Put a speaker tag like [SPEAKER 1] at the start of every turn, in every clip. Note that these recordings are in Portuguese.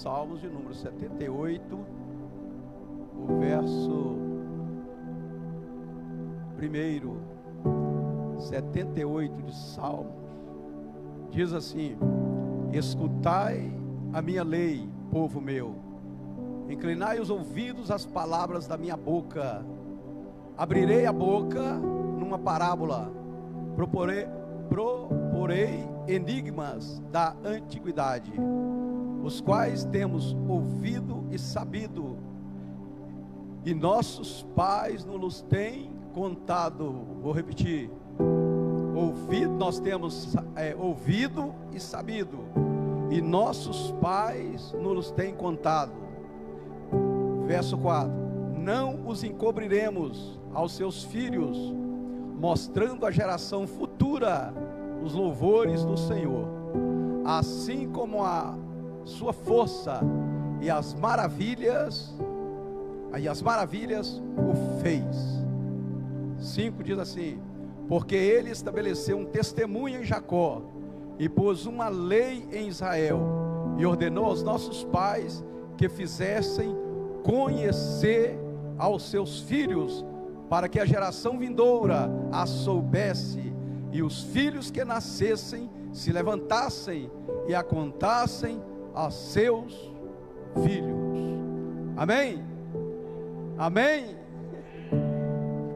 [SPEAKER 1] Salmos de número 78, o verso 1, 78 de Salmos, diz assim: escutai a minha lei, povo meu, inclinai os ouvidos às palavras da minha boca. Abrirei a boca numa parábola, proporei enigmas da antiguidade, os quais temos ouvido e sabido, e nossos pais nos têm contado. Vou repetir: nós temos ouvido e sabido, e nossos pais nos têm contado. Verso 4: não os encobriremos aos seus filhos, mostrando à geração futura os louvores do Senhor, assim como a sua força e as maravilhas o fez. 5 diz assim: porque ele estabeleceu um testemunho em Jacó, e pôs uma lei em Israel, e ordenou aos nossos pais que fizessem conhecer aos seus filhos, para que a geração vindoura a soubesse, e os filhos que nascessem se levantassem e a contassem a seus filhos. Amém? Amém?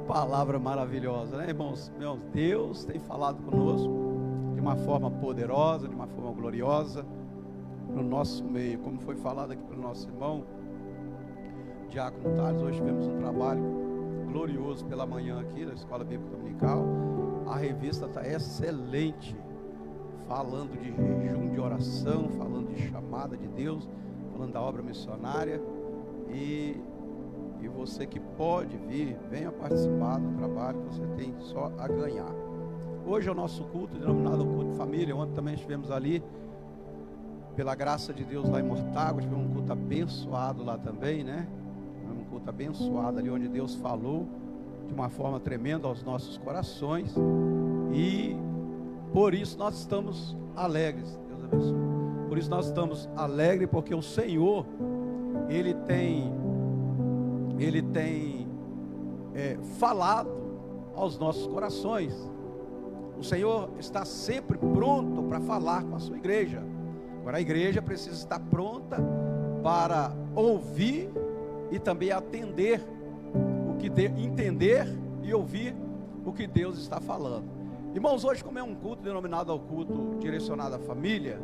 [SPEAKER 1] Palavra maravilhosa, né, irmãos? Deus tem falado conosco de uma forma poderosa, de uma forma gloriosa no nosso meio, como foi falado aqui pelo nosso irmão Diácono Thales. Hoje tivemos um trabalho glorioso pela manhã aqui na Escola Bíblica Dominical. A revista está excelente, falando de jejum, de oração, falando de chamada de Deus, falando da obra missionária. E você que pode vir, venha participar do trabalho, que você tem só a ganhar. Hoje é o nosso culto, denominado culto de família. Ontem também estivemos ali, pela graça de Deus, lá em Mortágua. Tivemos um culto abençoado lá também, né? Um culto abençoado ali, onde Deus falou de uma forma tremenda aos nossos corações, e por isso nós estamos alegres. Deus abençoe. Por isso nós estamos alegres, porque o Senhor, Ele tem falado aos nossos corações. O Senhor está sempre pronto para falar com a sua igreja. Agora a igreja precisa estar pronta para ouvir e também atender entender e ouvir o que Deus está falando. Irmãos, hoje, como é um culto denominado ao culto direcionado à família,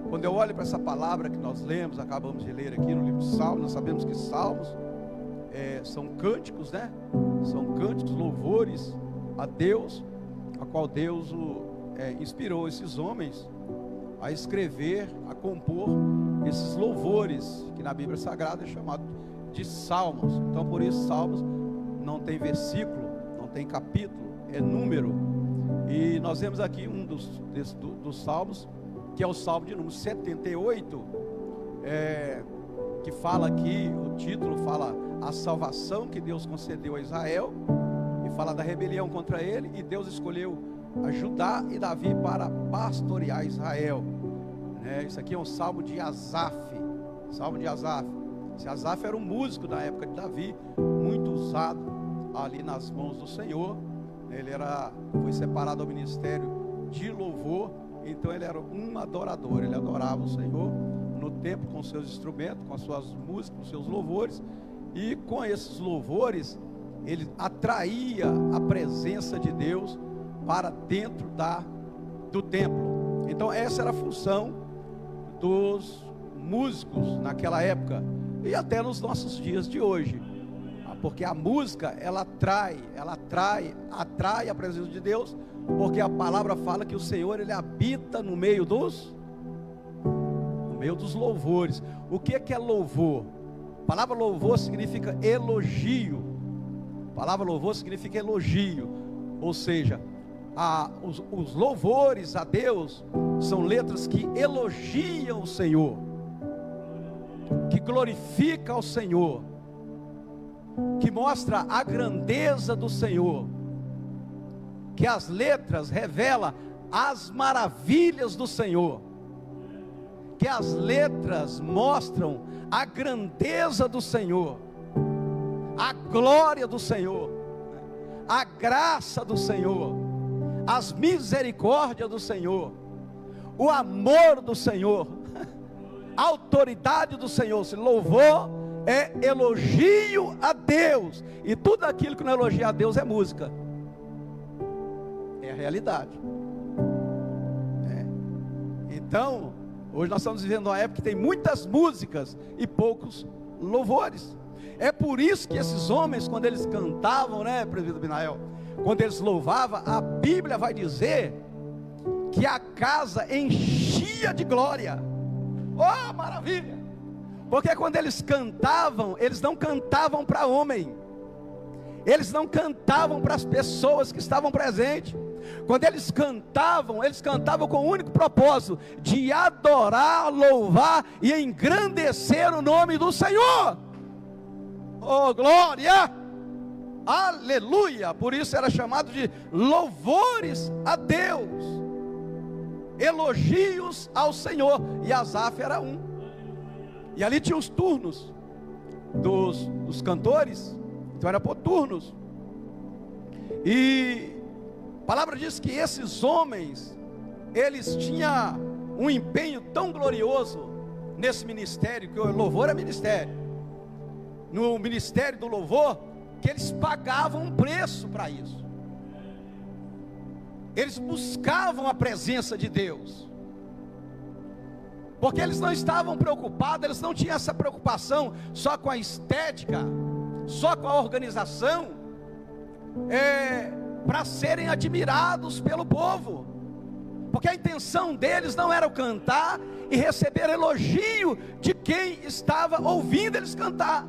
[SPEAKER 1] quando eu olho para essa palavra que nós lemos, acabamos de ler aqui no livro de Salmos, nós sabemos que Salmos são cânticos, né? São cânticos, louvores a Deus, a qual Deus inspirou esses homens a escrever, a compor esses louvores, que na Bíblia Sagrada é chamado de Salmos. Então, por isso, Salmos não tem versículo, não tem capítulo, é número. E nós vemos aqui um dos Salmos, que é o Salmo de número 78, que fala aqui, o título fala a salvação que Deus concedeu a Israel, e fala da rebelião contra ele, e Deus escolheu a Judá e Davi para pastorear Israel. Isso aqui é um Salmo de Asaf. Salmo de Asaf. Esse Asaf era um músico da época de Davi, muito usado ali nas mãos do Senhor. Ele foi separado ao ministério de louvor. Então ele era um adorador, ele adorava o Senhor no templo com seus instrumentos, com as suas músicas, com seus louvores, e com esses louvores ele atraía a presença de Deus para dentro do templo. Então essa era a função dos músicos naquela época, e até nos nossos dias de hoje, porque a música ela atrai a presença de Deus, porque a palavra fala que o Senhor, Ele habita no meio dos louvores. O que é louvor? A palavra louvor significa elogio. A palavra louvor significa elogio. Ou seja, os louvores a Deus são letras que elogiam o Senhor, que glorifica ao Senhor, que mostra a grandeza do Senhor, que as letras revelam as maravilhas do Senhor, porque as letras mostram a grandeza do Senhor, a glória do Senhor, a graça do Senhor, as misericórdias do Senhor, o amor do Senhor, a autoridade do Senhor. Se louvor é elogio a Deus, e tudo aquilo que não elogia a Deus é música, é a realidade. Então, hoje nós estamos vivendo uma época que tem muitas músicas e poucos louvores. É por isso que esses homens, quando eles cantavam, né, presbítero Binael, quando eles louvavam, a Bíblia vai dizer que a casa enchia de glória. Oh, maravilha! Porque quando eles cantavam, eles não cantavam para homem, eles não cantavam para as pessoas que estavam presentes. Quando eles cantavam com o único propósito de adorar, louvar e engrandecer o nome do Senhor. Oh, glória! Aleluia! Por isso era chamado de louvores a Deus, elogios ao Senhor. E Asaf era um. E ali tinha os turnos dos cantores. Então era por turnos. E a palavra diz que esses homens, eles tinham um empenho tão glorioso nesse ministério, que o louvor é ministério, no ministério do louvor, que eles pagavam um preço para isso. Eles buscavam a presença de Deus, porque eles não estavam preocupados, eles não tinham essa preocupação só com a estética, só com a organização, para serem admirados pelo povo, porque a intenção deles não era o cantar e receber elogio de quem estava ouvindo eles cantar.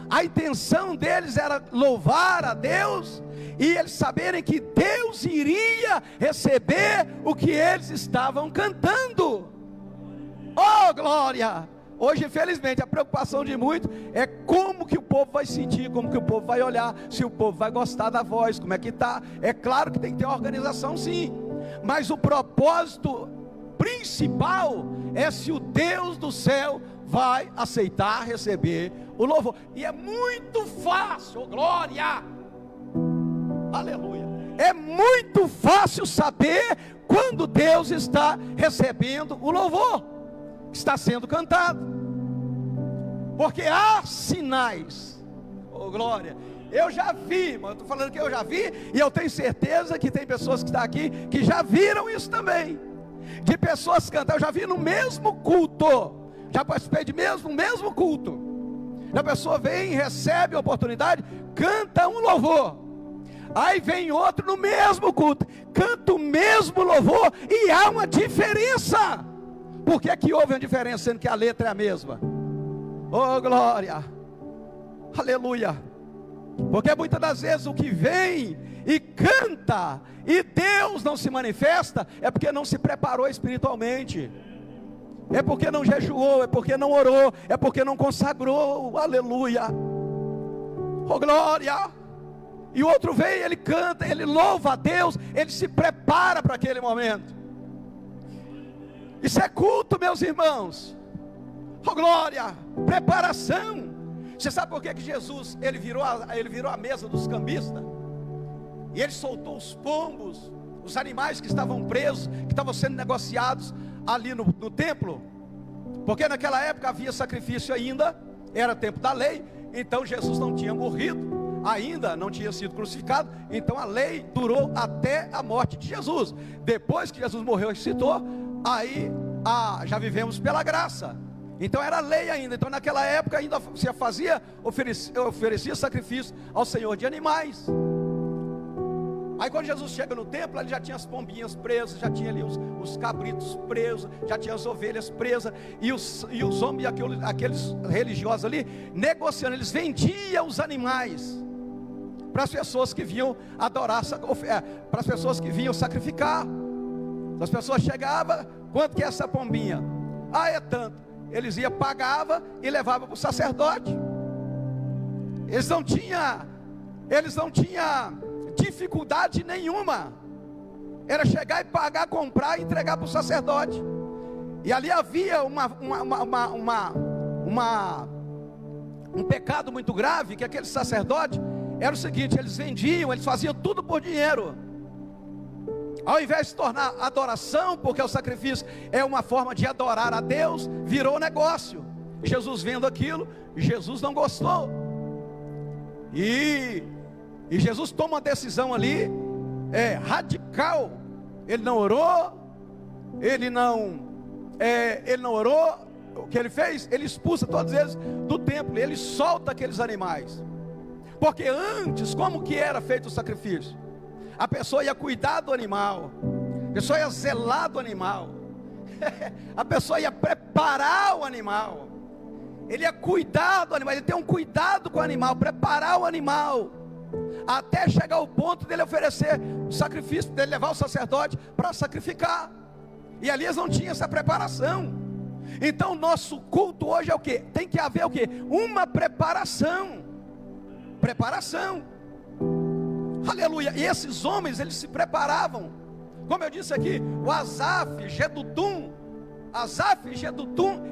[SPEAKER 1] A intenção deles era louvar a Deus e eles saberem que Deus iria receber o que eles estavam cantando. Oh, glória! Hoje, infelizmente, a preocupação de muitos é como que o povo vai sentir, como que o povo vai olhar, se o povo vai gostar da voz, como é que está. É claro que tem que ter uma organização, sim, mas o propósito principal é se o Deus do céu vai aceitar receber o louvor. E é muito fácil, oh, glória, aleluia, é muito fácil saber quando Deus está recebendo o louvor que está sendo cantado, porque há sinais, oh glória. Eu já vi, mas eu estou falando que eu já vi, e eu tenho certeza que tem pessoas que estão aqui que já viram isso também, de pessoas cantar. Eu já vi no mesmo culto, já participei de mesmo culto, a pessoa vem, recebe a oportunidade, canta um louvor, aí vem outro no mesmo culto, canta o mesmo louvor, e há uma diferença. Por que que houve uma diferença, sendo que a letra é a mesma? Oh glória, aleluia. Porque muitas das vezes o que vem e canta e Deus não se manifesta, é porque não se preparou espiritualmente, é porque não jejuou, é porque não orou, é porque não consagrou, aleluia, oh glória. E o outro vem, ele canta, ele louva a Deus, ele se prepara para aquele momento. Isso é culto, meus irmãos, oh glória, preparação. Você sabe por que Jesus, ele virou a mesa dos cambistas, e ele soltou os pombos, os animais que estavam presos, que estavam sendo negociados ali no templo? Porque naquela época havia sacrifício ainda, era tempo da lei, então Jesus não tinha morrido, ainda não tinha sido crucificado, então a lei durou até a morte de Jesus. Depois que Jesus morreu e ressuscitou, aí já vivemos pela graça. Então era lei ainda. Então naquela época ainda se oferecia sacrifício ao Senhor de animais. Aí quando Jesus chega no templo, ele já tinha as pombinhas presas, já tinha ali os cabritos presos, já tinha as ovelhas presas, e os homens, aqueles religiosos ali, negociando, eles vendiam os animais para as pessoas que vinham adorar, para as pessoas que vinham sacrificar. As pessoas chegavam, quanto que é essa pombinha? É tanto. Eles iam, pagavam e levavam para o sacerdote. Eles não tinham dificuldade nenhuma, era chegar e pagar, comprar e entregar para o sacerdote. E ali havia um pecado muito grave, que aquele sacerdote era o seguinte: eles vendiam, eles faziam tudo por dinheiro. Ao invés de se tornar adoração, porque o sacrifício é uma forma de adorar a Deus, virou negócio. Jesus vendo aquilo, Jesus não gostou. E Jesus toma uma decisão ali, radical. Ele não orou, ele não orou. O que ele fez? Ele expulsa todos eles do templo, ele solta aqueles animais. Porque antes, como que era feito o sacrifício? A pessoa ia cuidar do animal, a pessoa ia zelar do animal, a pessoa ia preparar o animal, ele ia cuidar do animal, ele tem um cuidado com o animal, preparar o animal, até chegar ao ponto dele oferecer o sacrifício, dele levar o sacerdote para sacrificar. E ali eles não tinham essa preparação. Então nosso culto hoje é o que? Tem que haver o que? Uma preparação. Aleluia. E esses homens, eles se preparavam. Como eu disse aqui, o Asaf, Jedutum,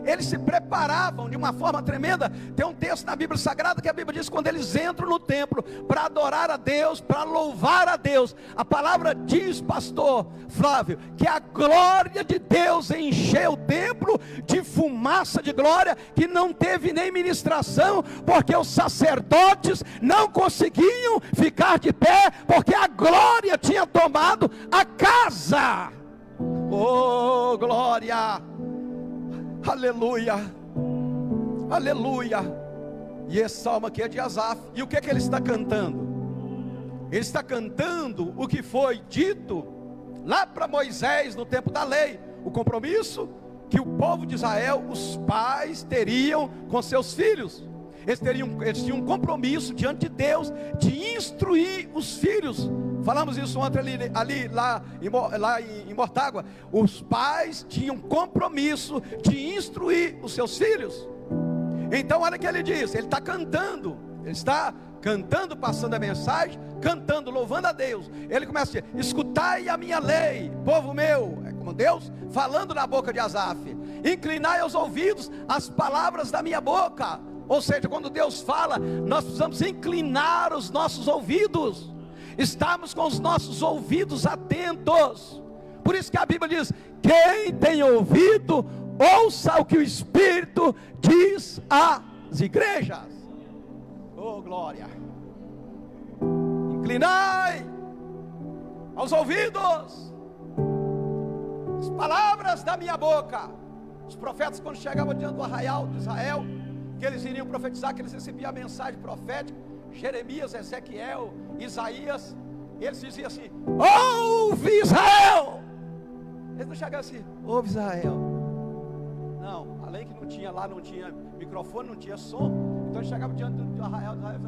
[SPEAKER 1] eles se preparavam de uma forma tremenda. Tem um texto na Bíblia Sagrada que a Bíblia diz: quando eles entram no templo para adorar a Deus, para louvar a Deus, a palavra diz, pastor Flávio, que a glória de Deus encheu o templo de fumaça de glória, que não teve nem ministração, porque os sacerdotes não conseguiam ficar de pé, porque a glória tinha tomado a casa. Oh, glória, aleluia, aleluia. E esse salmo aqui é de Asaf. E o que é que ele está cantando? Ele está cantando o que foi dito lá para Moisés no tempo da lei, o compromisso que o povo de Israel, os pais teriam com seus filhos. Eles tinham um compromisso diante de Deus de instruir os filhos. Falamos isso ontem lá em Mortágua. Os pais tinham compromisso de instruir os seus filhos. Então olha o que ele diz. Ele está cantando, passando a mensagem, cantando, louvando a Deus. Ele começa a dizer: escutai a minha lei, povo meu. É como Deus falando na boca de Asaf. Inclinai os ouvidos às palavras da minha boca. Ou seja, quando Deus fala, nós precisamos inclinar os nossos ouvidos, estamos com os nossos ouvidos atentos. Por isso que a Bíblia diz: quem tem ouvido, ouça o que o Espírito diz às igrejas. Oh, glória. Inclinai aos ouvidos as palavras da minha boca. Os profetas, quando chegavam diante do arraial de Israel, que eles iriam profetizar, que eles recebiam a mensagem profética, Jeremias, Ezequiel, Isaías, eles diziam assim: ouve Israel. Eles não chegavam assim: ouve Israel. Não, além que não tinha microfone, não tinha som. Então eles chegavam diante do arraial de Israel: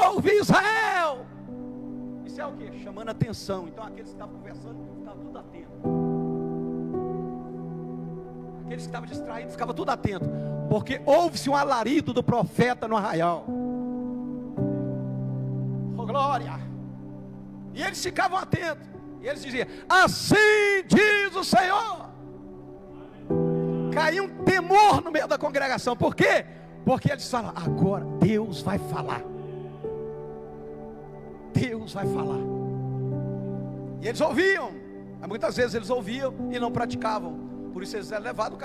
[SPEAKER 1] ouve Israel. Isso é o que? Chamando atenção. Então aqueles que estavam conversando ficavam tudo atentos. Aqueles que estavam distraídos ficavam tudo atentos, porque houve-se um alarido do profeta no arraial. Oh, glória. E eles ficavam atentos, e eles diziam: assim diz o Senhor. Caiu um temor no meio da congregação. Por quê? Porque eles falam: agora Deus vai falar. Deus vai falar. E eles ouviam, mas muitas vezes eles ouviam e não praticavam. Por isso eles eram levados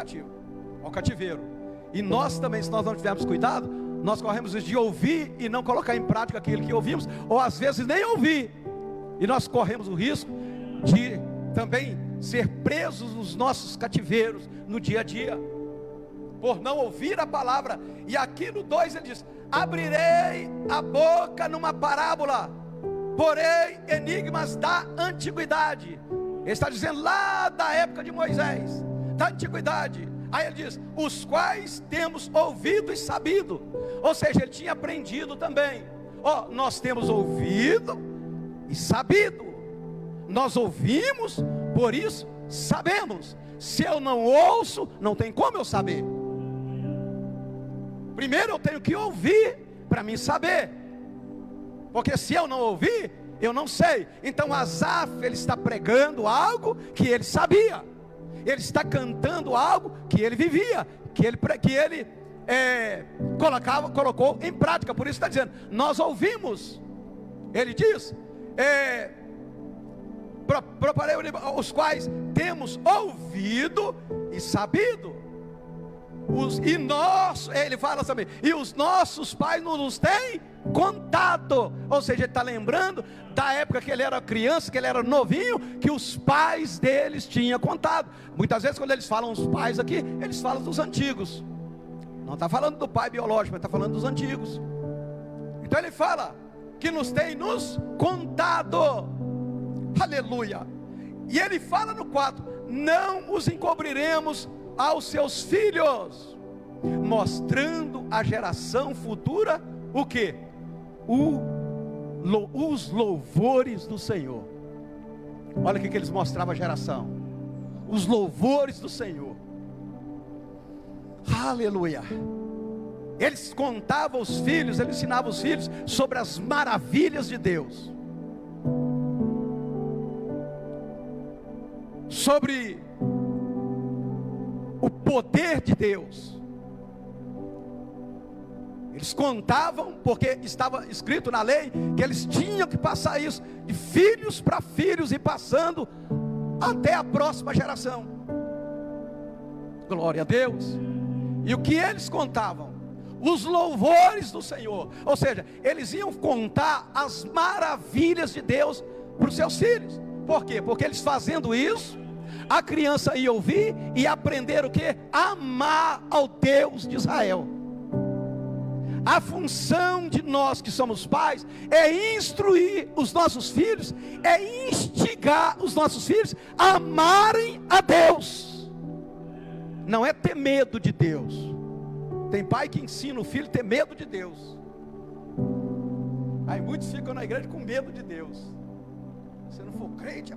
[SPEAKER 1] ao cativeiro. E nós também, se nós não tivermos cuidado, nós corremos risco de ouvir e não colocar em prática aquilo que ouvimos, ou às vezes nem ouvir. E nós corremos o risco de também ser presos nos nossos cativeiros no dia a dia, por não ouvir a palavra. E aqui no 2 ele diz: abrirei a boca numa parábola, porém enigmas da antiguidade. Ele está dizendo lá da época de Moisés, da antiguidade. Aí ele diz: os quais temos ouvido e sabido. Ou seja, ele tinha aprendido também. Nós temos ouvido e sabido. Nós ouvimos, por isso sabemos. Se eu não ouço, não tem como eu saber. Primeiro eu tenho que ouvir para mim saber, porque se eu não ouvir, eu não sei. Então Asaf, ele está pregando algo que ele sabia. Ele está cantando algo que ele vivia, que ele colocou em prática. Por isso está dizendo, nós ouvimos. Ele diz, preparei os quais temos ouvido e sabido. Ele fala também, e os nossos pais nos têm contado. Ou seja, ele está lembrando da época que ele era criança, que ele era novinho, que os pais deles tinham contado. Muitas vezes quando eles falam os pais aqui, eles falam dos antigos. Não está falando do pai biológico, mas está falando dos antigos. Então ele fala que nos contado. Aleluia. E ele fala no 4: não os encobriremos aos seus filhos, mostrando à geração futura o que? Os louvores do Senhor. Olha o que eles mostravam à geração: os louvores do Senhor. Aleluia. Eles contavam os filhos, eles ensinavam os filhos sobre as maravilhas de Deus, sobre o poder de Deus. Eles contavam, porque estava escrito na lei que eles tinham que passar isso de filhos para filhos e passando até a próxima geração. Glória a Deus. E o que eles contavam? Os louvores do Senhor. Ou seja, eles iam contar as maravilhas de Deus para os seus filhos. Por quê? Porque eles fazendo isso, a criança ia ouvir e aprender o que? Amar ao Deus de Israel. A função de nós que somos pais é instruir os nossos filhos, é instigar os nossos filhos a amarem a Deus. Não é ter medo de Deus. Tem pai que ensina o filho a ter medo de Deus. Aí muitos ficam na igreja com medo de Deus. Se você não for crente,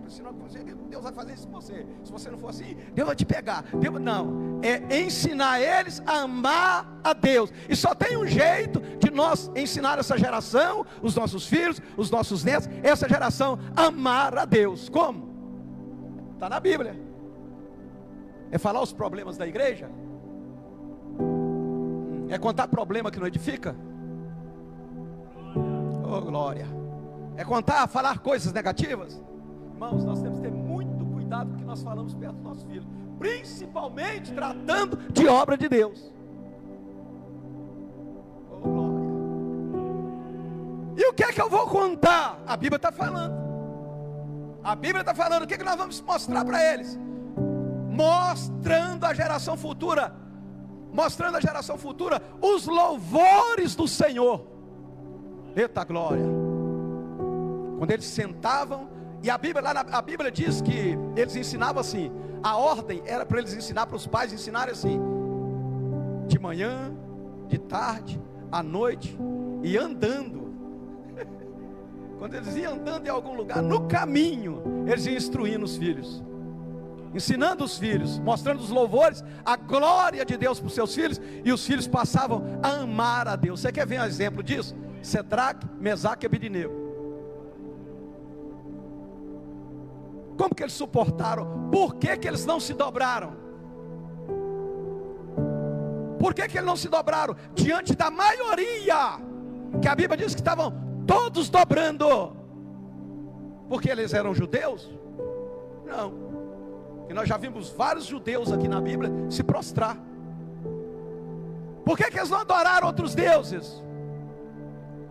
[SPEAKER 1] Deus vai fazer isso com você. Se você não for assim, Deus vai te pegar. Não, é ensinar eles a amar a Deus. E só tem um jeito de nós ensinar essa geração, os nossos filhos, os nossos netos, essa geração, amar a Deus. Como? Está na Bíblia. É falar os problemas da igreja? É contar problema que não edifica? Oh, glória. É falar coisas negativas? Irmãos, nós temos que ter muito cuidado com o que nós falamos perto dos nossos filhos, principalmente tratando de obra de Deus. Oh, glória. E o que é que eu vou contar? A Bíblia está falando. A Bíblia está falando. O que é que nós vamos mostrar para eles? Mostrando à geração futura os louvores do Senhor. Eita glória. Quando eles sentavam, e a Bíblia diz que eles ensinavam assim, a ordem era para eles ensinar, para os pais ensinarem assim, de manhã, de tarde, à noite, e andando. Quando eles iam andando em algum lugar, no caminho, eles iam instruindo os filhos, ensinando os filhos, mostrando os louvores, a glória de Deus para os seus filhos, e os filhos passavam a amar a Deus. Você quer ver um exemplo disso? Sedraque, Mesaque e Abednego. Como que eles suportaram? Por que eles não se dobraram? Por que eles não se dobraram? Diante da maioria, que a Bíblia diz que estavam todos dobrando. Porque eles eram judeus? Não. E nós já vimos vários judeus aqui na Bíblia se prostrar. Por que eles não adoraram outros deuses?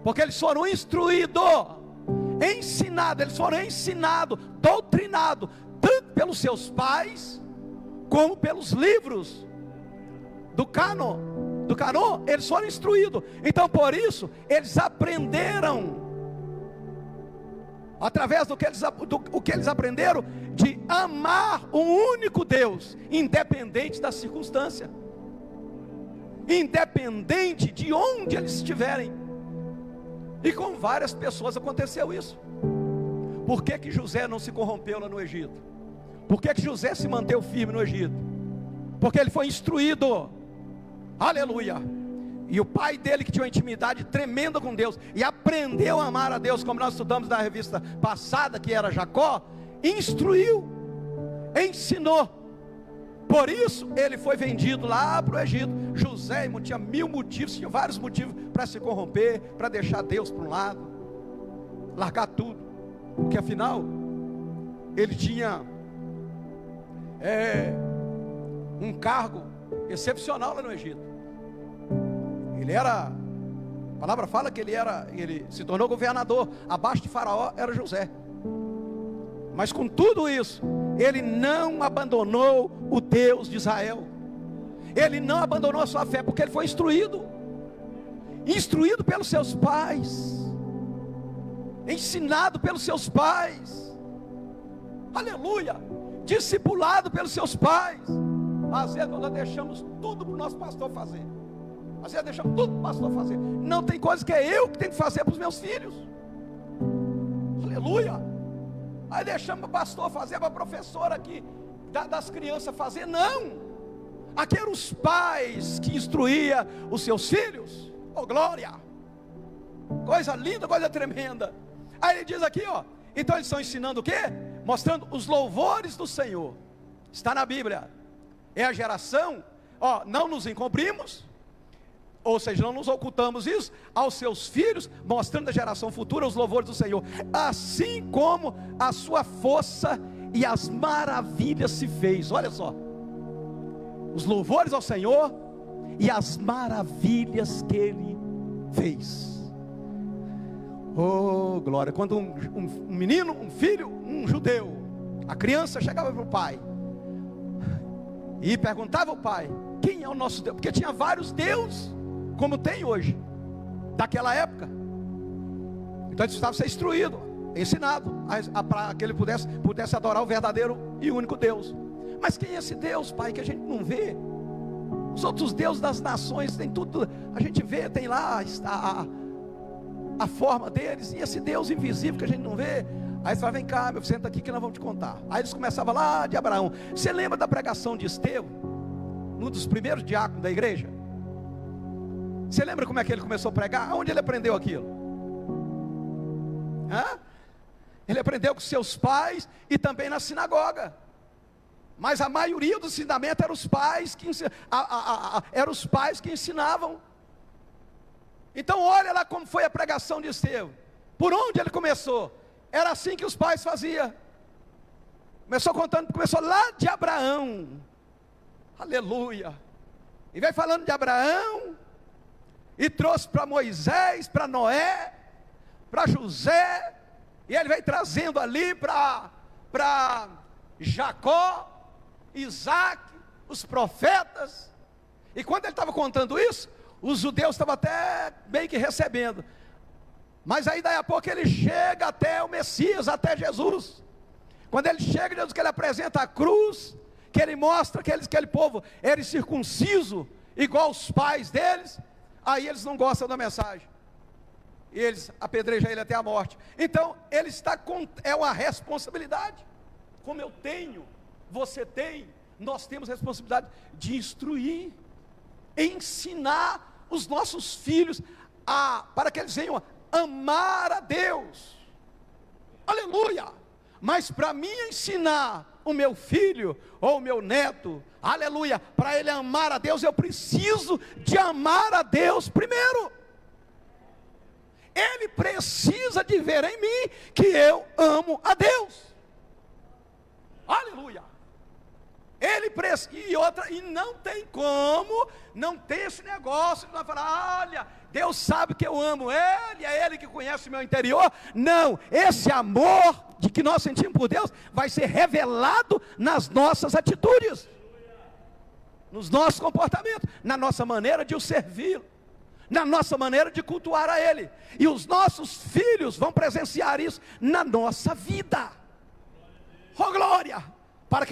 [SPEAKER 1] Porque eles foram instruídos, ensinados, doutrinados, tanto pelos seus pais, como pelos livros do cânon, eles foram instruídos. Então por isso, eles aprenderam, através do que eles aprenderam, de amar um único Deus, independente da circunstância, independente de onde eles estiverem. E com várias pessoas aconteceu isso. Por que José não se corrompeu lá no Egito? Por que José se manteve firme no Egito? Porque ele foi instruído. Aleluia. E o pai dele, que tinha uma intimidade tremenda com Deus, e aprendeu a amar a Deus, como nós estudamos na revista passada, que era Jacó, instruiu, ensinou. Por isso ele foi vendido lá para o Egito. José, irmão, tinha 1000 motivos, tinha vários motivos para se corromper, para deixar Deus para um lado, largar tudo, porque afinal ele tinha um cargo excepcional lá no Egito. Ele era, a palavra fala que ele se tornou governador. Abaixo de Faraó era José. Mas com tudo isso, ele não abandonou o Deus de Israel. Ele não abandonou a sua fé, porque ele foi instruído pelos seus pais, ensinado pelos seus pais, aleluia, discipulado pelos seus pais. Às vezes nós deixamos tudo para o nosso pastor fazer. Às vezes deixamos tudo para o pastor fazer. Não tem coisa que é eu que tenho que fazer para os meus filhos. Aleluia. Aí deixamos para o pastor fazer, para a professora aqui das crianças fazer. Não. Aqui eram os pais que instruíam os seus filhos. Oh, glória. Coisa linda, coisa tremenda. Aí ele diz aqui, ó. Então eles estão ensinando o quê? Mostrando os louvores do Senhor. Está na Bíblia. É a geração, ó, não nos encobrimos, ou seja, não nos ocultamos isso aos seus filhos, mostrando a geração futura os louvores do Senhor, assim como a sua força e as maravilhas se fez. Olha só, os louvores ao Senhor e as maravilhas que Ele fez. Oh, glória. Quando um menino, um filho, um judeu, a criança chegava para o pai e perguntava ao pai: quem é o nosso Deus? Porque tinha vários deuses, como tem hoje, daquela época. Então ele precisava ser instruído, ensinado, para que ele pudesse adorar o verdadeiro e único Deus. Mas quem é esse Deus, pai, que a gente não vê? Os outros deuses das nações, tem tudo, a gente vê, tem lá a forma deles, e esse Deus invisível que a gente não vê. Aí você fala: vem cá, meu filho, senta aqui que nós vamos te contar. Aí eles começavam lá de Abraão. Você lembra da pregação de Estevão, um dos primeiros diáconos da igreja? Você lembra como é que ele começou a pregar? Onde ele aprendeu aquilo? Ele aprendeu com seus pais e também na sinagoga. Mas a maioria do ensinamento eram os pais que ensinavam. Então olha lá como foi a pregação de Estevão. Por onde ele começou? Era assim que os pais faziam. Começou lá de Abraão. Aleluia. E veio falando de Abraão, e trouxe para Moisés, para Noé, para José, e ele veio trazendo ali para Jacó, Isaac, os profetas. E quando ele estava contando isso, os judeus estavam até bem que recebendo. Mas aí daí a pouco ele chega até o Messias, até Jesus. Quando ele chega, Jesus, que ele apresenta a cruz, que ele mostra que aquele povo era circunciso, igual os pais deles. Aí eles não gostam da mensagem, e eles apedrejam ele até a morte. Então ele está é uma responsabilidade. Como eu tenho, você tem, nós temos responsabilidade de instruir, ensinar os nossos filhos para que eles venham amar a Deus. Aleluia. Mas para mim ensinar o meu filho ou o meu neto, aleluia, para ele amar a Deus, eu preciso de amar a Deus primeiro. Ele precisa de ver em mim que eu amo a Deus. Aleluia. Ele precisa, e não tem como, não tem esse negócio de nós falar: olha, Deus sabe que eu amo Ele, é Ele que conhece o meu interior. Não, esse amor de que nós sentimos por Deus vai ser revelado nas nossas atitudes, nos nossos comportamentos, na nossa maneira de o servir, na nossa maneira de cultuar a Ele. E os nossos filhos vão presenciar isso na nossa vida. Oh glória! Para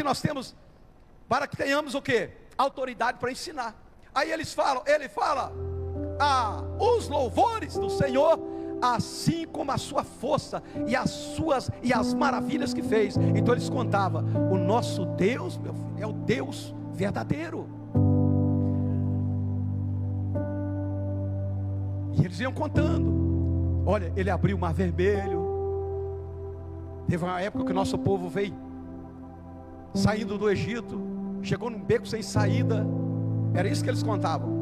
[SPEAKER 1] que tenhamos o quê? Autoridade para ensinar. Aí ele fala os louvores do Senhor, assim como a sua força e as maravilhas que fez. Então eles contavam: o nosso Deus, meu filho, é o Deus verdadeiro. E eles iam contando: olha, ele abriu o mar vermelho. Teve uma época que o nosso povo veio saindo do Egito, chegou num beco sem saída. Era isso que eles contavam.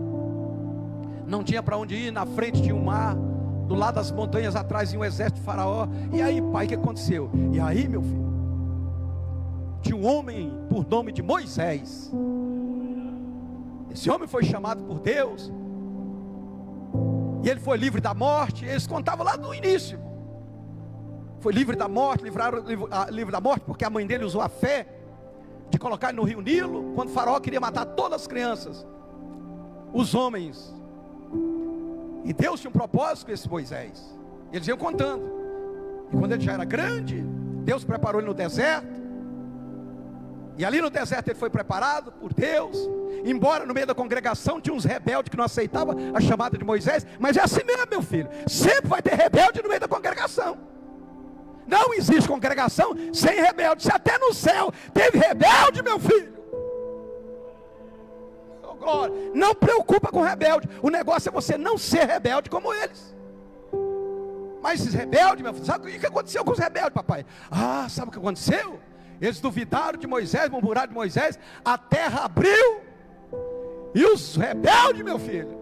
[SPEAKER 1] Não tinha para onde ir, na frente tinha um mar, do lado das montanhas atrás tinha um exército de Faraó. E aí, pai, o que aconteceu? E aí, meu filho, tinha um homem por nome de Moisés. Esse homem foi chamado por Deus, e ele foi livre da morte. Eles contavam lá no início. Foi livre da morte, livre da morte, porque a mãe dele usou a fé de colocar ele no rio Nilo, quando o Faraó queria matar todas as crianças, os homens. E Deus tinha um propósito com esse Moisés. Eles iam contando. E quando ele já era grande, Deus preparou ele no deserto. E ali no deserto ele foi preparado por Deus. Embora no meio da congregação tinha uns rebeldes que não aceitavam a chamada de Moisés. Mas é assim mesmo, meu filho. Sempre vai ter rebelde no meio da congregação. Não existe congregação sem rebelde. Se até no céu teve rebelde, meu filho, oh, glória. Não preocupa com rebelde. O negócio é você não ser rebelde como eles. Mas esses rebeldes, meu filho, sabe o que aconteceu com os rebeldes, papai? Ah, sabe o que aconteceu? Eles duvidaram de Moisés, murmuraram de Moisés. A terra abriu, e os rebeldes, meu filho,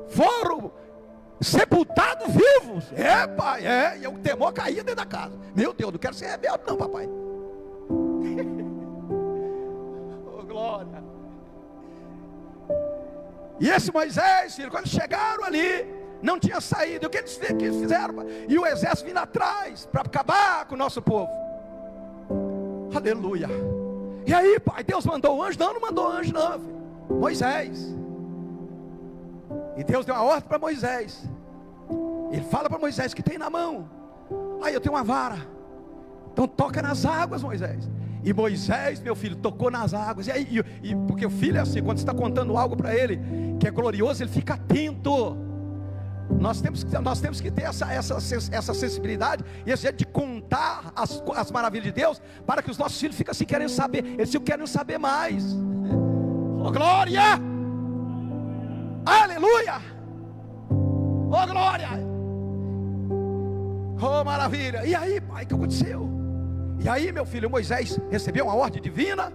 [SPEAKER 1] foram sepultados vivos. É, pai, é. E o temor caía dentro da casa. Meu Deus, não quero ser rebelde não, papai. Oh, glória. E esse Moisés, filho, quando chegaram ali, não tinha saído. E o que eles fizeram? E o exército vindo atrás, para acabar com o nosso povo. Aleluia. E aí, pai, Deus mandou o anjo? Não, não mandou anjo não, filho. Moisés. E Deus deu uma ordem para Moisés. Ele fala para Moisés que tem na mão. Aí eu tenho uma vara. Então toca nas águas, Moisés. E Moisés, meu filho, tocou nas águas. E aí, porque o filho é assim, quando você está contando algo para ele que é glorioso, ele fica atento. Nós temos que ter essa sensibilidade e esse jeito de contar as maravilhas de Deus, para que os nossos filhos fiquem assim querendo saber. Eles querem saber mais. Oh, glória! Aleluia! Oh, glória! Oh, maravilha! E aí, pai, o que aconteceu? E aí, meu filho, Moisés recebeu uma ordem divina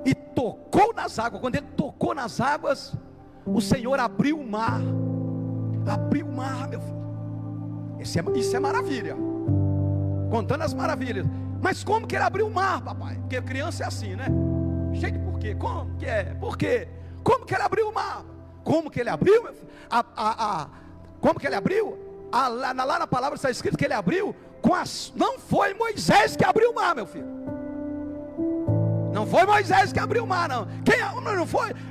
[SPEAKER 1] e tocou nas águas. Quando ele tocou nas águas, o Senhor abriu o mar. Abriu o mar, meu filho. Isso é maravilha. Contando as maravilhas. Mas como que ele abriu o mar, papai? Porque criança é assim, né? Cheio de porquê. Como que é? Por quê? Como que ele abriu o mar? Como que ele abriu, meu filho? Como que ele abriu? Lá na palavra está escrito que ele abriu com as... Não foi Moisés que abriu o mar, meu filho. Não foi Moisés que abriu o mar, não.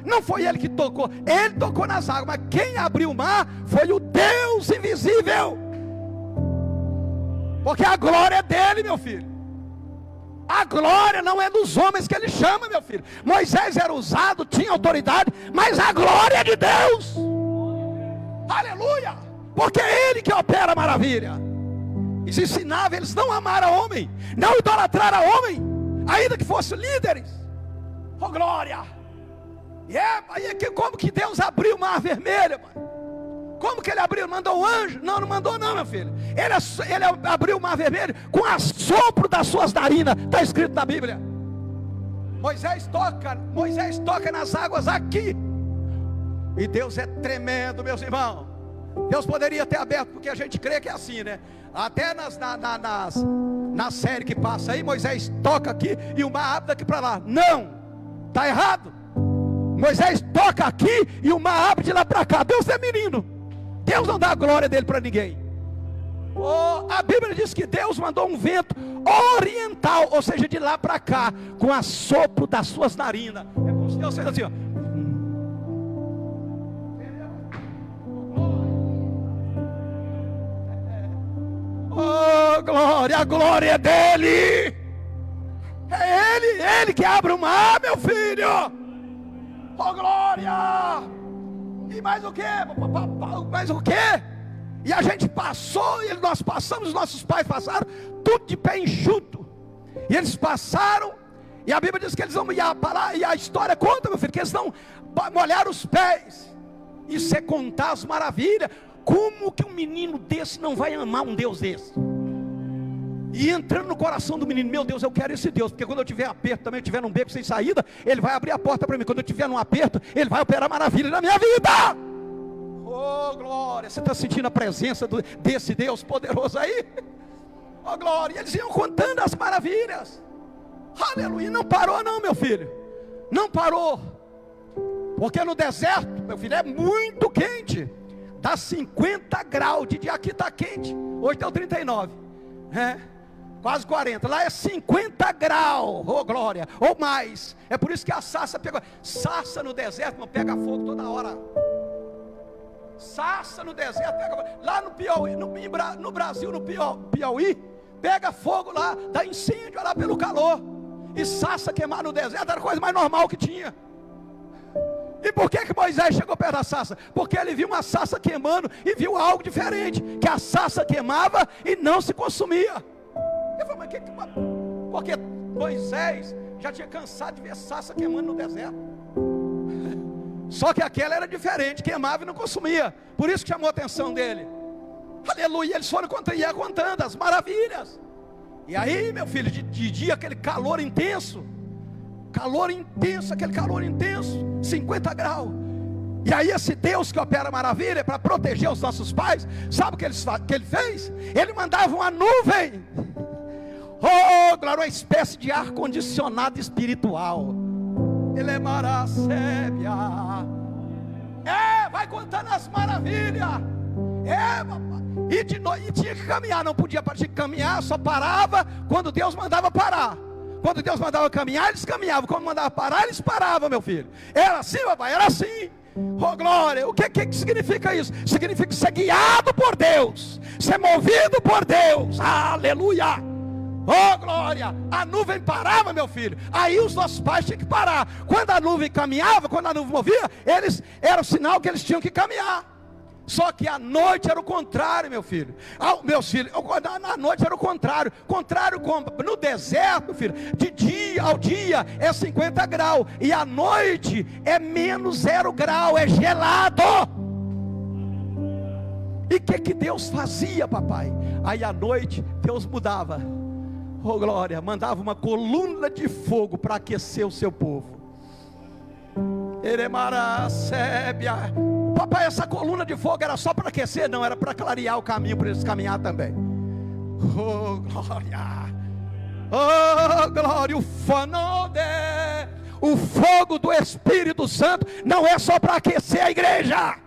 [SPEAKER 1] Não foi ele que tocou. Ele tocou nas águas. Mas quem abriu o mar foi o Deus invisível. Porque a glória é dele, meu filho. A glória não é dos homens que ele chama, meu filho. Moisés era usado, tinha autoridade, mas a glória é de Deus. Aleluia. Porque é ele que opera a maravilha. E se ensinava eles não amar a homem, não idolatrar a homem, ainda que fossem líderes. Oh, glória. E como que Deus abriu o mar vermelho, mano? Como que ele abriu? Mandou um anjo? Não, não mandou não, meu filho. Ele abriu o mar vermelho com o assopro das suas narinas. Está escrito na Bíblia. Moisés toca nas águas aqui. E Deus é tremendo, meus irmãos. Deus poderia ter aberto, porque a gente crê que é assim, né? Até na série que passa aí, Moisés toca aqui e o mar abre daqui para lá. Não, está errado. Moisés toca aqui e o mar abre de lá para cá. Deus é menino. Deus não dá a glória dele para ninguém. A Bíblia diz que Deus mandou um vento oriental, ou seja, de lá para cá, com assopro das suas narinas. É como se Deus fez assim, ó. Oh, glória, a glória é dele. É ele que abre o mar, meu filho. Oh, glória. E mais o que? Mais o que? E a gente passou, e nós passamos, os nossos pais passaram, tudo de pé enxuto. E eles passaram, e a Bíblia diz que eles vão, e a história conta, meu filho, que eles não molharam os pés. Isso é contar as maravilhas. Como que um menino desse não vai amar um Deus desse? E entrando no coração do menino, meu Deus, eu quero esse Deus, porque quando eu tiver aperto também, eu tiver num beco sem saída, Ele vai abrir a porta para mim. Quando eu tiver num aperto, Ele vai operar maravilha na minha vida. Oh glória, você está sentindo a presença desse Deus poderoso aí? Oh glória, eles iam contando as maravilhas. Aleluia, não parou não, meu filho. Não parou. Porque no deserto, meu filho, é muito quente. Dá 50 graus, de dia aqui está quente. Hoje está 39, quase 40, lá é 50 graus, oh glória, ou mais. É por isso que a sarça pegou. Sarça no deserto, não pega fogo toda hora. Sarça no deserto, pega fogo. Lá no Piauí, no Brasil, no Piauí, pega fogo lá, dá incêndio lá pelo calor. E sarça queimar no deserto era a coisa mais normal que tinha. E por que Moisés chegou perto da sarça? Porque ele viu uma sarça queimando e viu algo diferente, que a sarça queimava e não se consumia. Eu falei, mas porque Moisés já tinha cansado de ver sarça queimando no deserto. Só que aquela era diferente, queimava e não consumia. Por isso que chamou a atenção dele. Aleluia, eles foram contando as maravilhas. E aí, meu filho, de dia aquele calor intenso, aquele calor intenso, 50 graus. E aí esse Deus que opera maravilha para proteger os nossos pais, sabe o que ele fez? Ele mandava uma nuvem, oh glória, uma espécie de ar-condicionado espiritual. Ele é maracébia. Vai contando as maravilhas. Papai. E de noite tinha que caminhar, não podia partir de caminhar, só parava quando Deus mandava parar. Quando Deus mandava caminhar, eles caminhavam. Quando mandava parar, eles paravam, meu filho. Era assim, papai, era assim. Oh glória, o que significa isso? Significa ser guiado por Deus, ser movido por Deus. Aleluia. Oh glória, a nuvem parava, meu filho. Aí os nossos pais tinham que parar. Quando a nuvem caminhava, quando a nuvem movia, era o sinal que eles tinham que caminhar. Só que à noite era o contrário, meu filho. Meus filhos, na noite era o contrário. Contrário como? No deserto, meu filho, de dia ao dia é 50 graus. E à noite é menos 0 grau, é gelado. E o que Deus fazia, papai? Aí à noite Deus mudava. Oh glória, mandava uma coluna de fogo para aquecer o seu povo. Eremaracébia. Papai, essa coluna de fogo era só para aquecer? Não, era para clarear o caminho para eles caminhar também. Oh glória, oh glória. O fogo do Espírito Santo não é só para aquecer a igreja.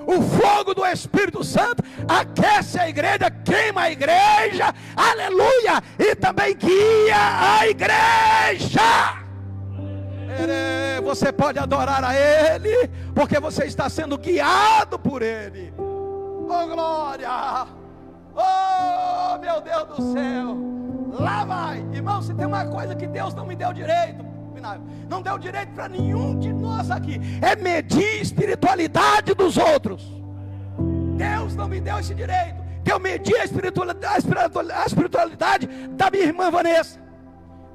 [SPEAKER 1] O fogo do Espírito Santo aquece a igreja, queima a igreja, aleluia, e também guia a igreja. Você pode adorar a Ele, porque você está sendo guiado por Ele. Oh glória, oh meu Deus do céu. Lá vai, irmão, se tem uma coisa que Deus não me deu direito, não deu direito para nenhum de nós aqui, é medir a espiritualidade dos outros. Deus não me deu esse direito de eu medir a espiritualidade da minha irmã Vanessa.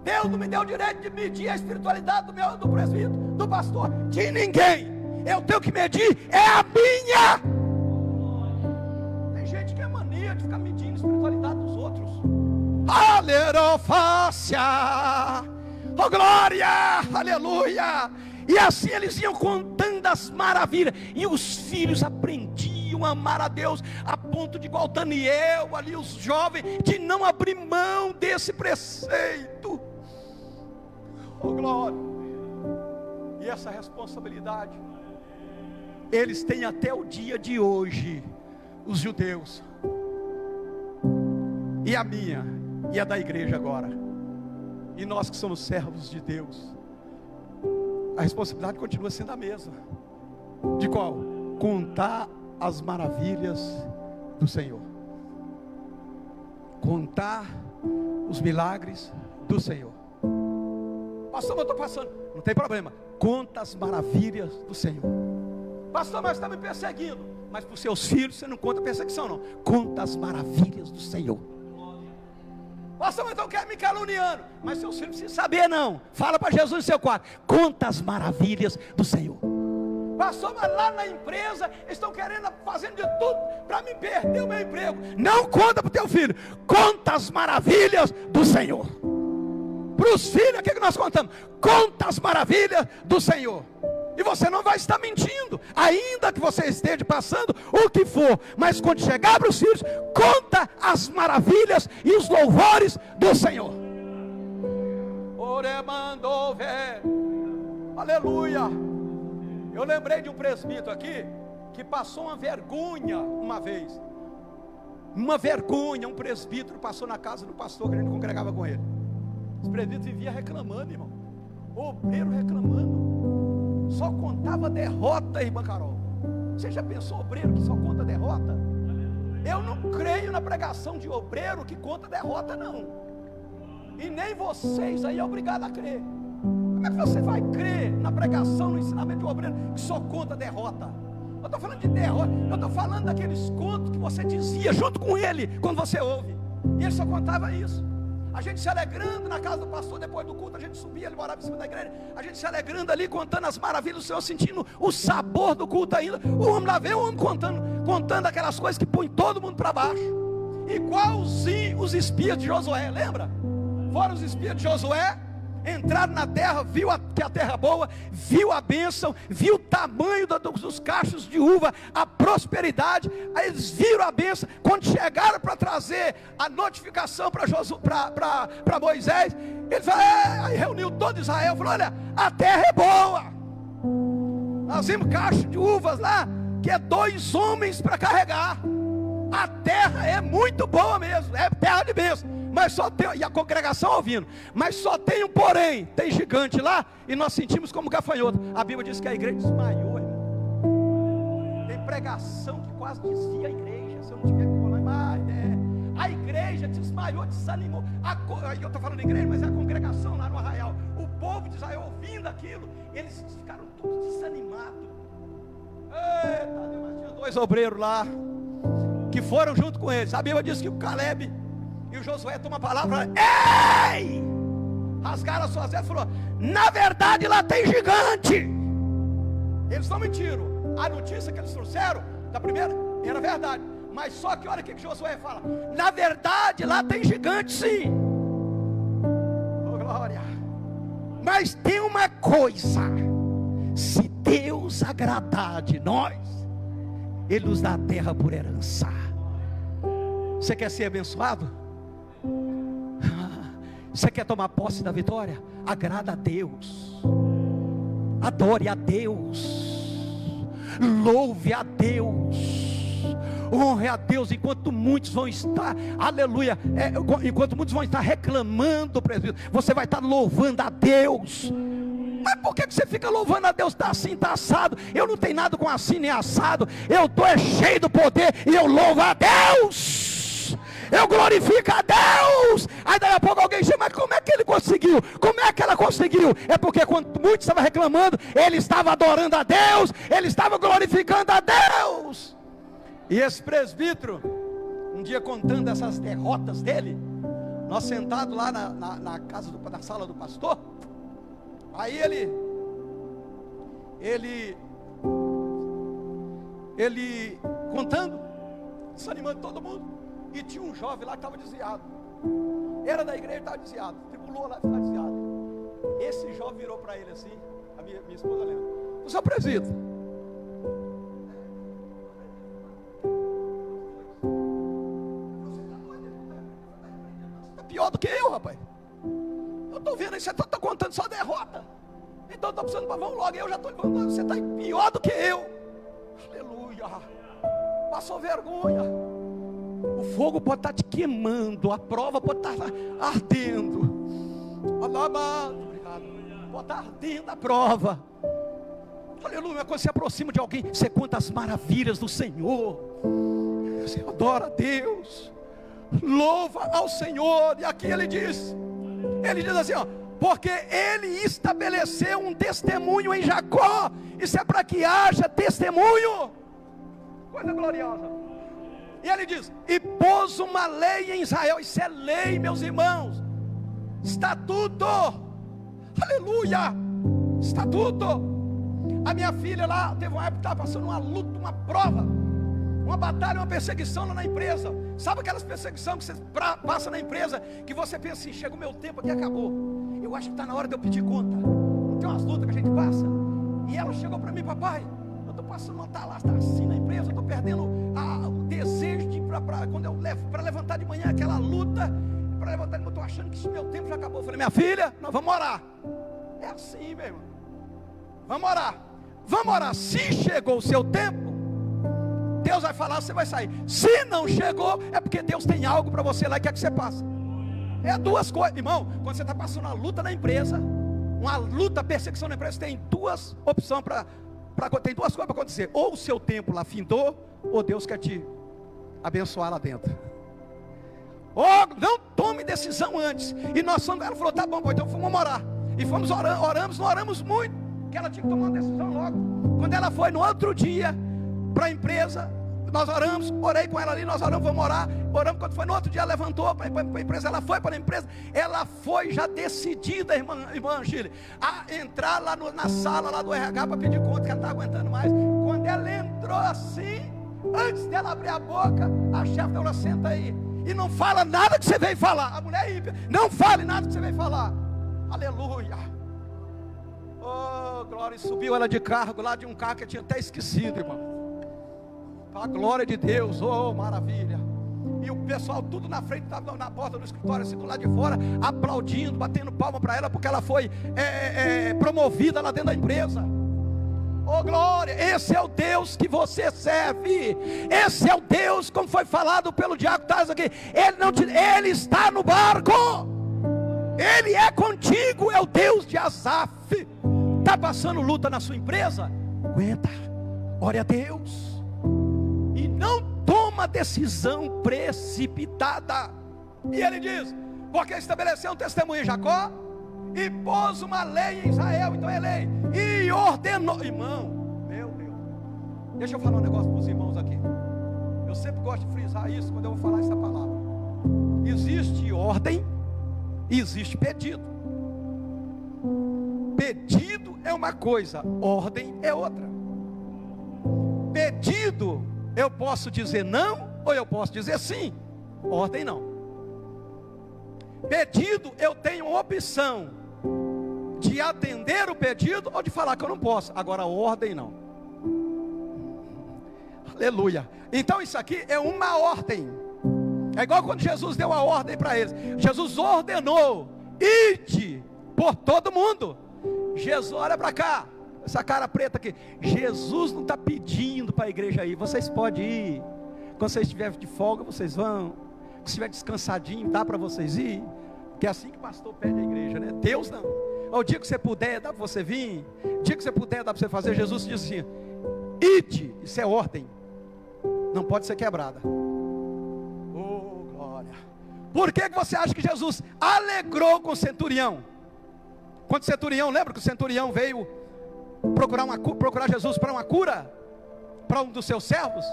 [SPEAKER 1] Deus não me deu o direito de medir a espiritualidade do presbítero, do pastor, de ninguém. Eu tenho que medir, é a minha. Tem gente que é mania de ficar medindo a espiritualidade dos outros. Alerofácia, oh glória, aleluia. E assim eles iam contando as maravilhas, e os filhos aprendiam a amar a Deus, a ponto de, igual Daniel ali, os jovens, de não abrir mão desse preceito. Oh glória. E essa responsabilidade eles têm até o dia de hoje, os judeus, e a minha, e a da igreja agora, e nós que somos servos de Deus, a responsabilidade continua sendo a mesma. De qual? Contar as maravilhas do Senhor, contar os milagres do Senhor. Pastor, eu estou passando, não tem problema, conta as maravilhas do Senhor. Pastor, mas está me perseguindo. Mas para os seus filhos você não conta perseguição não, conta as maravilhas do Senhor. Pastor, mas então quer me caluniando. Mas seus filhos não precisam saber não, fala para Jesus no seu quarto, conta as maravilhas do Senhor. Pastor, mas lá na empresa estão querendo, fazendo de tudo para me perder o meu emprego. Não conta para o teu filho, conta as maravilhas do Senhor. Para os filhos, o que nós contamos? Conta as maravilhas do Senhor. E você não vai estar mentindo, ainda que você esteja passando o que for. Mas quando chegar para os filhos, conta as maravilhas e os louvores do Senhor. Oremando, velho. Aleluia. Eu lembrei de um presbítero aqui que passou uma vergonha uma vez. Uma vergonha, um presbítero passou na casa do pastor que a gente congregava com ele. Os presbíteros viviam reclamando, irmão. Obreiro reclamando. Só contava derrota, irmã Carol. Você já pensou obreiro que só conta derrota? Eu não creio na pregação de obreiro que conta derrota, não. E nem vocês aí é obrigado a crer. Como é que você vai crer na pregação, no ensinamento de um obreiro que só conta derrota? Eu estou falando de derrota, eu estou falando daqueles contos que você dizia junto com ele, quando você ouve. E ele só contava isso. A gente se alegrando na casa do pastor, depois do culto, a gente subia, ele morava em cima da igreja, a gente se alegrando ali, contando as maravilhas do Senhor, sentindo o sabor do culto ainda. O homem lá veio, o homem contando aquelas coisas que põem todo mundo para baixo. Igualzinho os espias de Josué, lembra? Foram os espias de Josué, entraram na terra, viu que a terra é boa, viu a bênção, viu o tamanho dos cachos de uva, a prosperidade. Aí eles viram a bênção. Quando chegaram para trazer a notificação para Moisés, ele falou, aí reuniu todo Israel, falou, olha, a terra é boa. Nós vimos cacho de uvas lá, que é 2 homens para carregar. A terra é muito boa mesmo, é terra de bênção. Mas só tem, e a congregação ouvindo, mas só tem um porém, tem gigante lá, e nós sentimos como gafanhoto. A Bíblia diz que a igreja desmaiou, irmão. Tem pregação que quase dizia a igreja, se eu não tiver que falar mais, a igreja desmaiou, desanimou. Eu estou falando de igreja, mas é a congregação lá no Arraial. O povo de Israel ouvindo aquilo, eles ficaram todos desanimados. Eita, Deus, tinha 2 obreiros lá, que foram junto com eles. A Bíblia diz que o Caleb e o Josué tomam a palavra, ei! Rasgaram as suas vestes e falou, na verdade lá tem gigante. Eles não mentiram. A notícia que eles trouxeram, da primeira, era verdade. Mas só que olha o que Josué fala, na verdade lá tem gigante sim. Oh glória. Mas tem uma coisa, se Deus agradar de nós, Ele nos dá a terra por herança. Você quer ser abençoado? Você quer tomar posse da vitória? Agrada a Deus, adore a Deus, louve a Deus, honre a Deus. Enquanto muitos vão estar, aleluia, enquanto muitos vão estar reclamando, você vai estar louvando a Deus. Mas por que você fica louvando a Deus? Está assim, está assado. Eu não tenho nada com assim nem assado. Eu estou cheio do poder e eu louvo a Deus. Eu glorifico a Deus. Aí daí a pouco alguém chama, mas como é que ele conseguiu? Como é que ela conseguiu? É porque quando muitos estavam reclamando, ele estava adorando a Deus, ele estava glorificando a Deus. E esse presbítero, um dia contando essas derrotas dele, nós sentados lá na casa na sala do pastor, aí ele contando, desanimando todo mundo. E tinha um jovem lá que estava desviado. Era da igreja e estava desviado. Tribulou lá e estava desviado. Esse jovem virou para ele assim. A minha esposa lembra. O seu presbítero, você está pior do que eu, rapaz. Eu estou vendo aí, você está contando só derrota. Então eu estou precisando, vamos logo. Eu já estou, você está pior do que eu. Aleluia. Passou vergonha. O fogo pode estar te queimando, a prova pode estar ardendo. Obrigado. Pode estar ardendo a prova. Aleluia. Quando você aproxima de alguém, você conta as maravilhas do Senhor. Você adora a Deus, louva ao Senhor. E aqui ele diz assim, ó, porque ele estabeleceu um testemunho em Jacó. Isso é para que haja testemunho. Coisa gloriosa. E ele diz, e pôs uma lei em Israel. Isso é lei, meus irmãos. Estatuto. Aleluia. Estatuto. A minha filha lá, teve uma época que estava passando uma luta, uma prova, uma batalha, uma perseguição lá na empresa. Sabe aquelas perseguições que você passa na empresa, que você pensa assim, chega o meu tempo aqui, acabou. Eu acho que está na hora de eu pedir conta. Não tem umas lutas que a gente passa? E ela chegou para mim, papai, eu estou passando uma está assim na empresa, eu estou perdendo o desejo de ir quando eu levo para levantar de manhã, aquela luta, para levantar de manhã, eu estou achando que esse meu tempo já acabou. Eu falei, minha filha, nós vamos orar. É assim, meu irmão. Vamos orar. Vamos orar. Se chegou o seu tempo, Deus vai falar, você vai sair. Se não chegou, é porque Deus tem algo para você lá e quer que você passe. É duas coisas, irmão. Quando você está passando uma luta na empresa, uma luta, perseguição na empresa, tem duas opções tem duas coisas para acontecer. Ou o seu tempo lá findou, ou Deus quer te abençoar lá dentro. Ou não tome decisão antes. E nós fomos, ela falou, tá bom, então vamos orar. E fomos oramos, não oramos muito, que ela tinha que tomar uma decisão logo. Quando ela foi no outro dia para a empresa, nós oramos, orei com ela ali, nós oramos, vamos orar. Oramos, quando foi no outro dia, ela levantou para a empresa, ela foi para a empresa, ela foi já decidida, irmã Angília, a entrar lá na sala lá do RH para pedir conta, que ela não está aguentando mais. Quando ela entrou assim, antes dela abrir a boca, a chefe dela, senta aí, e não fala nada que você veio falar. A mulher é ímpia, não fale nada que você veio falar. Aleluia. Oh, glória. E subiu ela de cargo, lá de um carro que eu tinha até esquecido, irmão. A glória de Deus, oh maravilha. E o pessoal tudo na frente, estava na porta do escritório, assim do lado de fora, aplaudindo, batendo palma para ela, porque ela foi promovida lá dentro da empresa. Oh glória, esse é o Deus que você serve. Esse é o Deus, como foi falado pelo Diácono Taz aqui. Ele está no barco. Ele é contigo, é o Deus de Asaf. Está passando luta na sua empresa? Aguenta, ore a Deus. E não toma decisão precipitada. E ele diz, porque estabeleceu um testemunho em Jacó, e pôs uma lei em Israel. Então é lei, e ordenou. Irmão, meu Deus, deixa eu falar um negócio para os irmãos aqui. Eu sempre gosto de frisar isso quando eu vou falar essa palavra. Existe ordem e existe pedido. Pedido é uma coisa, ordem é outra. Pedido, eu posso dizer não, ou eu posso dizer sim. Ordem não. Pedido, eu tenho opção de atender o pedido ou de falar que eu não posso. Agora, ordem não. Aleluia. Então isso aqui é uma ordem. É igual quando Jesus deu a ordem para eles. Jesus ordenou, ide por todo mundo. Jesus, olha para cá, essa cara preta aqui. Jesus não está pedindo para a igreja ir. Vocês podem ir. Quando vocês estiverem de folga, vocês vão. Se estiver descansadinho, dá para vocês ir. Porque é assim que o pastor pede a igreja, né? Deus não. O dia que você puder, dá para você vir. O dia que você puder, dá para você fazer. Jesus disse assim, ide. Isso é ordem, não pode ser quebrada. Oh glória. Por que você acha que Jesus alegrou com o centurião? Quando o centurião, lembra que o centurião veio procurar Jesus para uma cura, para um dos seus servos?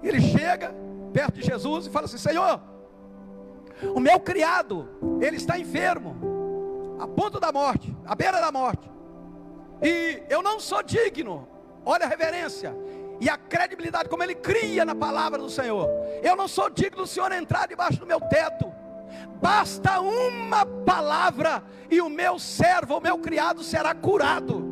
[SPEAKER 1] Ele chega perto de Jesus e fala assim, Senhor, o meu criado, ele está enfermo, a ponto da morte, à beira da morte, e eu não sou digno. Olha a reverência e a credibilidade, como ele cria na palavra do Senhor. Eu não sou digno do Senhor entrar debaixo do meu teto. Basta uma palavra e o meu servo, o meu criado será curado.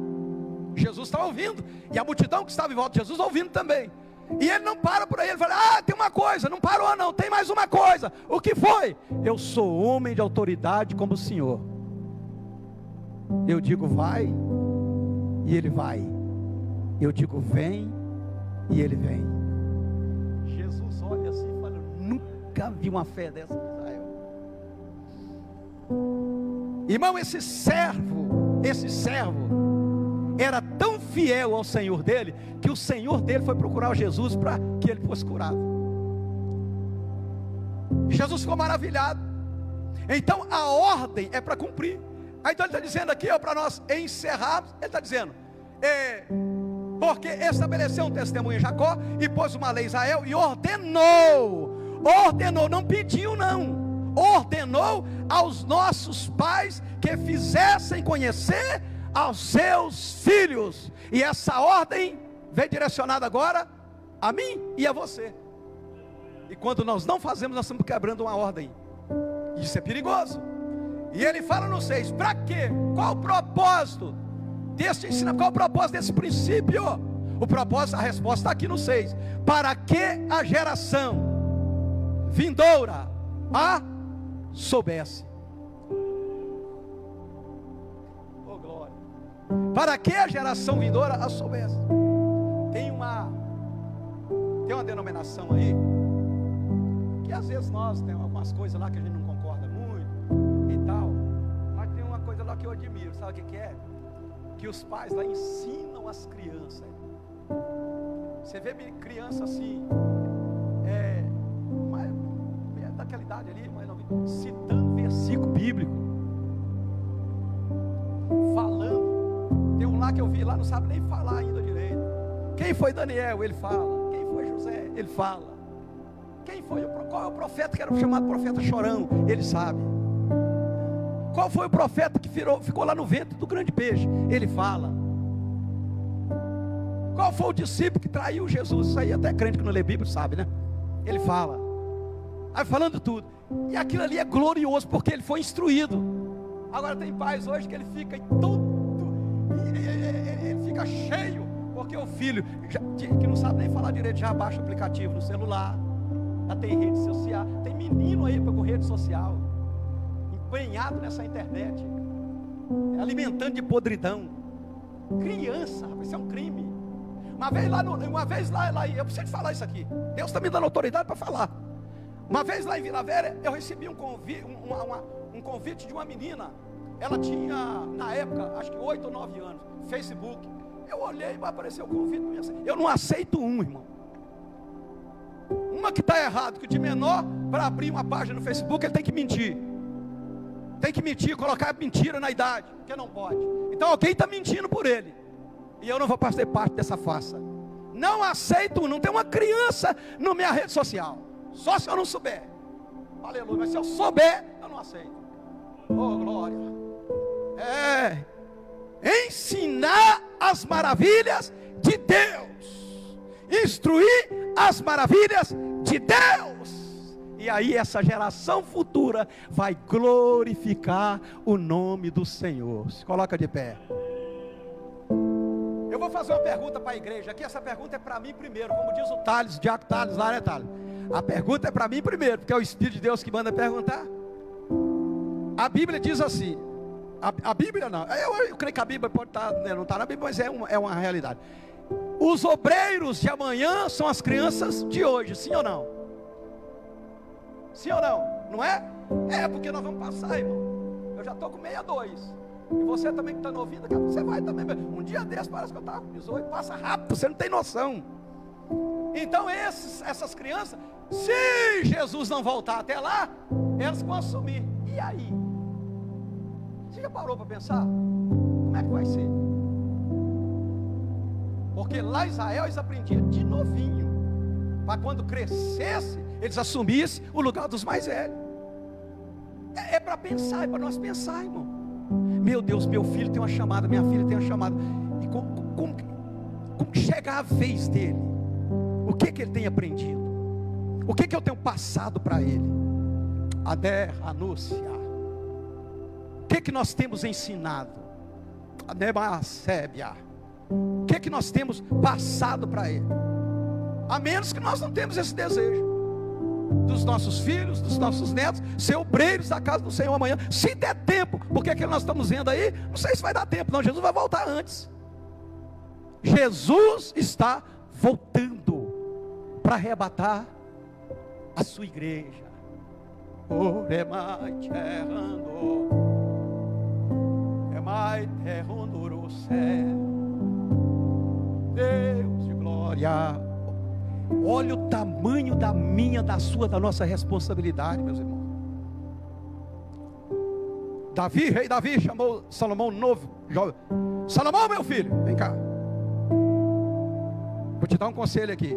[SPEAKER 1] Jesus estava ouvindo, e a multidão que estava em volta de Jesus ouvindo também. E ele não para por aí, ele fala, tem uma coisa, não parou não, tem mais uma coisa. O que foi? Eu sou homem de autoridade como o Senhor. Eu digo vai, e ele vai. Eu digo vem, e ele vem. Jesus olha assim e fala, nunca vi uma fé dessa em Israel. Irmão, esse servo era tão fiel ao Senhor dele, que o Senhor dele foi procurar Jesus para que ele fosse curado. Jesus ficou maravilhado. Então a ordem é para cumprir. Aí então ele está dizendo aqui, para nós encerrarmos, ele está dizendo, porque estabeleceu um testemunho em Jacó, e pôs uma lei em Israel, e ordenou, não pediu não, ordenou aos nossos pais que fizessem conhecer aos seus filhos. E essa ordem vem direcionada agora a mim e a você. E quando nós não fazemos, nós estamos quebrando uma ordem. Isso é perigoso. E ele fala no 6, para quê? Qual o propósito desse ensino? Qual o propósito desse princípio? O propósito, a resposta está aqui no 6. Para que a geração vindoura a soubesse. Oh glória. Para que a geração vindoura a soubesse. Tem uma denominação aí, que às vezes nós temos algumas coisas lá que a gente não concorda muito e tal, mas tem uma coisa lá que eu admiro, sabe o que é? Que os pais lá ensinam as crianças. Você vê criança assim, daquela idade ali, citando versículo bíblico, falando. Tem um lá que eu vi lá, não sabe nem falar ainda direito. Quem foi Daniel? Ele fala. Quem foi José? Ele fala. Qual é o profeta que era chamado profeta chorão? Ele sabe. Qual foi o profeta que ficou lá no ventre do grande peixe? Ele fala. Qual foi o discípulo que traiu Jesus? Isso aí até crente que não lê Bíblia sabe, né? Ele fala. Aí falando tudo. E aquilo ali é glorioso porque ele foi instruído. Agora tem pais hoje que ele fica em tudo. Ele fica cheio. Porque o filho, que não sabe nem falar direito, já baixa o aplicativo no celular. Já tem rede social. Tem menino aí com rede social, empenhado nessa internet, alimentando de podridão. Criança, isso é um crime. Uma vez lá, eu preciso falar isso aqui. Deus está me dando autoridade para falar. Uma vez lá em Vila Velha, eu recebi um convite de uma menina. Ela tinha, na época, acho que 8 ou 9 anos, Facebook. Eu olhei e apareceu o convite. Eu não aceito irmão. Uma que está errado, que de menor, para abrir uma página no Facebook, ele tem que mentir. Tem que mentir, colocar mentira na idade, porque não pode. Então alguém está mentindo por ele. E eu não vou fazer parte dessa farsa. Não aceito, não tem uma criança na minha rede social. Só se eu não souber. Aleluia, mas se eu souber, eu não aceito. Oh glória. Ensinar as maravilhas de Deus, instruir as maravilhas de Deus, e aí essa geração futura vai glorificar o nome do Senhor. Se coloca de pé. Eu vou fazer uma pergunta para a igreja aqui. Essa pergunta é para mim primeiro, como diz o Thales, Diaco Thales lá, né Thales? A pergunta é para mim primeiro, porque é o Espírito de Deus que manda perguntar. A Bíblia diz assim. A Bíblia não, eu creio que a Bíblia pode estar, não está na Bíblia, mas é uma realidade. Os obreiros de amanhã são as crianças de hoje, sim ou não? Sim ou não? Não é? É, porque nós vamos passar, irmão. Eu já estou com 62. E você também que está novinho, daqui a pouco você vai também. Um dia desse parece que eu estava com 18. Passa rápido, você não tem noção. Então essas crianças, se Jesus não voltar até lá, elas vão assumir. E aí? Você já parou para pensar? Como é que vai ser? Porque lá em Israel eles aprendiam de novinho, para quando crescesse, eles assumissem o lugar dos mais velhos. É para pensar, é para nós pensar, irmão. Meu Deus, meu filho tem uma chamada, minha filha tem uma chamada. E como chega a vez dele? O que ele tem aprendido? O que eu tenho passado para ele? Ader, anúncia. O que nós temos ensinado? O que nós temos passado para ele? A menos que nós não temos esse desejo dos nossos filhos, dos nossos netos, ser obreiros da casa do Senhor amanhã, se der tempo, porque aquilo que nós estamos vendo aí, não sei se vai dar tempo, não, Jesus vai voltar antes. Jesus está voltando para arrebatar a sua igreja. Deus de glória. Olha o tamanho da minha, da sua, da nossa responsabilidade, meus irmãos. Rei Davi chamou Salomão novo, jovem. Salomão, meu filho, vem cá. Vou te dar um conselho aqui.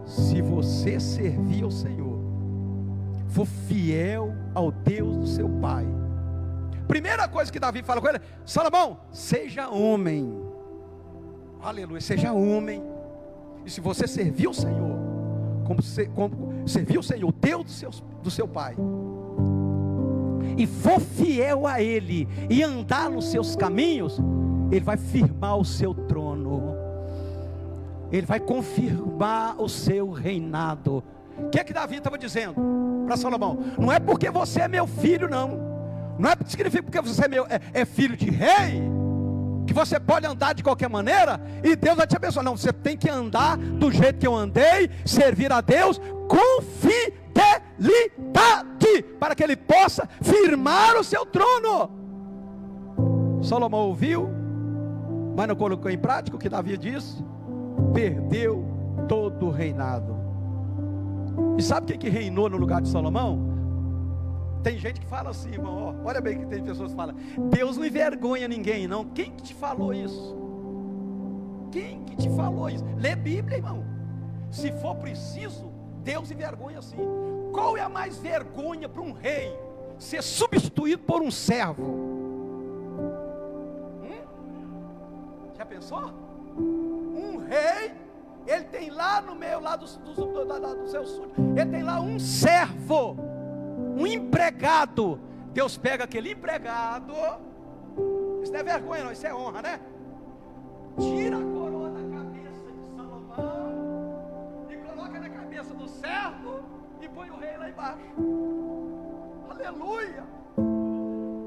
[SPEAKER 1] Se você servir ao Senhor, for fiel ao Deus do seu pai, Primeira coisa que Davi fala com ele: Salomão, seja homem. Aleluia, seja homem. E se você servir o Senhor, como servir o Senhor, Deus do seu pai, e for fiel a Ele, e andar nos seus caminhos, Ele vai firmar o seu trono, Ele vai confirmar o seu reinado. O que é que Davi estava dizendo para Salomão? Não é porque você é meu filho, não é significa porque você é filho de rei, que você pode andar de qualquer maneira e Deus vai te abençoar. Não, você tem que andar do jeito que eu andei, servir a Deus com fidelidade, para que Ele possa firmar o seu trono. Salomão ouviu, mas não colocou em prática o que Davi disse, perdeu todo o reinado. E sabe quem que reinou no lugar de Salomão? Tem gente que fala assim, irmão, olha bem que tem pessoas que falam: Deus não envergonha ninguém, não. Quem que te falou isso? Quem que te falou isso? Lê Bíblia, irmão. Se for preciso, Deus envergonha sim. Qual é a mais vergonha para um rei? Ser substituído por um servo. Já pensou? Um rei, ele tem lá no meio, lá do seu súdito, ele tem lá um servo, um empregado. Deus pega aquele empregado, isso não é vergonha não, isso é honra, né? Tira a coroa da cabeça de Salomão e coloca na cabeça do servo e põe o rei lá embaixo. Aleluia,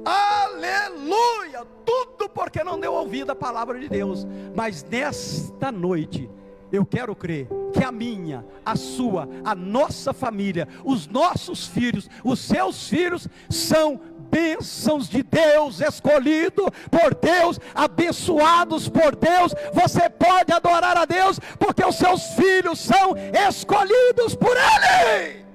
[SPEAKER 1] aleluia. Tudo porque não deu ouvido à palavra de Deus. Mas nesta noite eu quero crer que a minha, a sua, a nossa família, os nossos filhos, os seus filhos são bênçãos de Deus, escolhidos por Deus, abençoados por Deus. Você pode adorar a Deus porque os seus filhos são escolhidos por Ele.